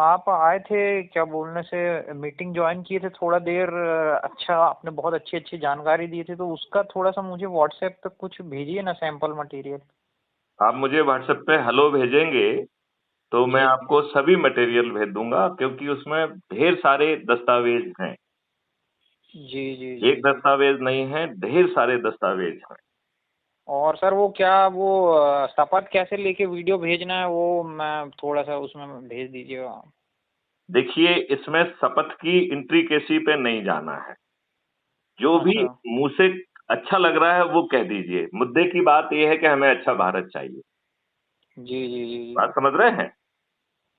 आप आए थे क्या बोलने से, मीटिंग ज्वाइन किए थे थोड़ा देर। अच्छा, आपने बहुत अच्छी अच्छी जानकारी दी थी, तो उसका थोड़ा सा मुझे व्हाट्सएप पे कुछ भेजिए ना, सैंपल मटेरियल। आप मुझे व्हाट्सएप पे हेलो भेजेंगे तो मैं जी आपको सभी मटेरियल भेज दूंगा, क्योंकि उसमें ढेर सारे दस्तावेज हैं। जी जी जी एक जी। दस्तावेज नहीं है, ढेर सारे दस्तावेज हैं। और सर वो क्या, वो शपथ कैसे लेके वीडियो भेजना है, वो मैं थोड़ा सा उसमें भेज दीजिएगा। देखिए, इसमें शपथ की इंट्रिकेसी पे नहीं जाना है। जो भी अच्छा। मुंह से अच्छा लग रहा है वो कह दीजिए। मुद्दे की बात यह है कि हमें अच्छा भारत चाहिए। जी जी जी जी। बात समझ रहे हैं?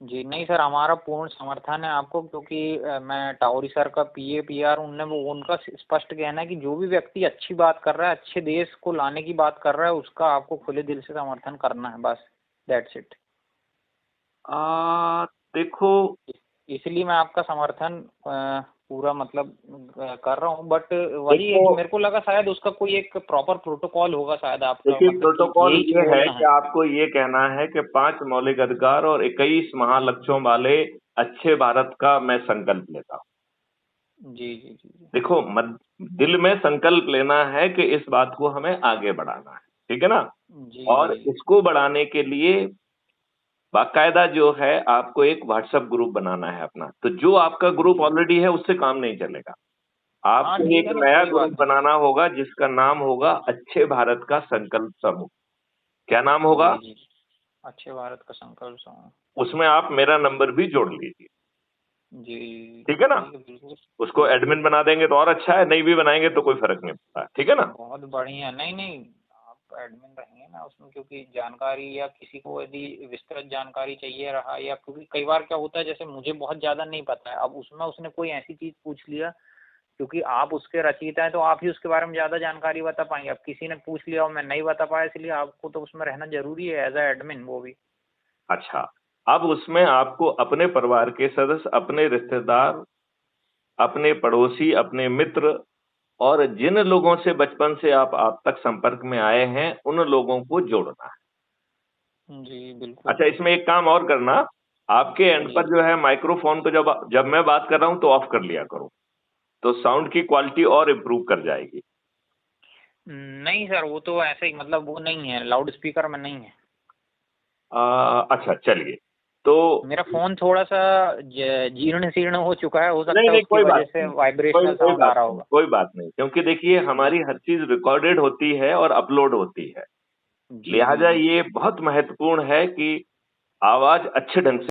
जी नहीं सर, हमारा पूर्ण समर्थन है आपको, क्योंकि मैं टावरी सर का पीए पीआर, उनने वो उनका स्पष्ट कहना है कि जो भी व्यक्ति अच्छी बात कर रहा है, अच्छे देश को लाने की बात कर रहा है, उसका आपको खुले दिल से समर्थन करना है, बस दैट्स इट। आ, देखो, इसलिए मैं आपका समर्थन पूरा मतलब कर रहा हूँ, बट वही है देखो कि मेरे को लगा शायद उसका कोई एक प्रॉपर प्रोटोकॉल होगा शायद आपका, देखिए, मतलब कि प्रोटोकॉल यही ये है बोलना कि है। आपको ये कहना है कि 5 मौलिक अधिकार और 21 महालक्ष्यों वाले अच्छे भारत का मैं संकल्प लेता हूँ। जी जी जी जी देखो, दिल में संकल्प लेना है कि इस बात को हमें आगे बढ़ाना है, ठीक है ना? जी जी और जी। इसको बढ़ाने के लिए बाकायदा जो है आपको एक व्हाट्सएप ग्रुप बनाना है अपना। तो जो आपका ग्रुप जी ऑलरेडी है उससे काम नहीं चलेगा। हाँ आपको ठीक एक है ना, नया कोई ग्रुप बात नहीं। बनाना होगा जिसका नाम होगा अच्छे भारत का संकल्प समूह। क्या नाम होगा? जी जी। अच्छे भारत का संकल्प समूह। उसमें आप मेरा नंबर भी जोड़ लीजिए। जी। ठीक है ना? ठीक है, बिल्कुल। उसको बिल्कुल। एडमिन बना देंगे तो और अच्छा है, नहीं भी बनाएंगे तो कोई फर्क नहीं पड़ता। ठीक है ना? बहुत बढ़िया। नहीं नहीं, आप एडमिन रहेंगे ना उसमें, क्योंकि जानकारी या किसी को यदि विस्तृत जानकारी चाहिए रहा, या क्योंकि कई बार क्या होता है, जैसे मुझे बहुत ज़्यादा नहीं पता है, अब उसमें उसने कोई ऐसी चीज़ पूछ लिया, क्योंकि आप उसके रचयिता हैं तो आप ही उसके बारे में ज़्यादा जानकारी बता पाएंगे। अब किसी ने पूछ लिया और मैं नहीं बता पाया, इसलिए आपको तो उसमें रहना जरूरी है एज अ एडमिन, वो भी। अच्छा, अब उसमें आपको अपने परिवार के सदस्य, अपने रिश्तेदार, अपने पड़ोसी, अपने मित्र और जिन लोगों से बचपन से आप तक संपर्क में आए हैं, उन लोगों को जोड़ना है। जी बिल्कुल। अच्छा, इसमें एक काम और करना, आपके एंड जी। पर जो है माइक्रोफोन को जब जब मैं बात कर रहा हूं तो ऑफ कर लिया करो, तो साउंड की क्वालिटी और इम्प्रूव कर जाएगी। नहीं सर, वो तो ऐसे ही, मतलब वो नहीं है, लाउड स्पीकर में नहीं है। अच्छा, चलिए। तो मेरा फोन थोड़ा सा जीर्ण शीर्ण हो चुका है, हो नहीं सकता है नहीं, उसकी कोई वजह बात से नहीं, कोई वाइब्रेशनल कोई साउंड आ बात रहा नहीं, होगा। कोई बात नहीं, क्योंकि देखिए जी हमारी हर चीज रिकॉर्डेड होती है और अपलोड होती है। जी जी लिहाजा जी। ये बहुत महत्वपूर्ण है कि आवाज अच्छे ढंग से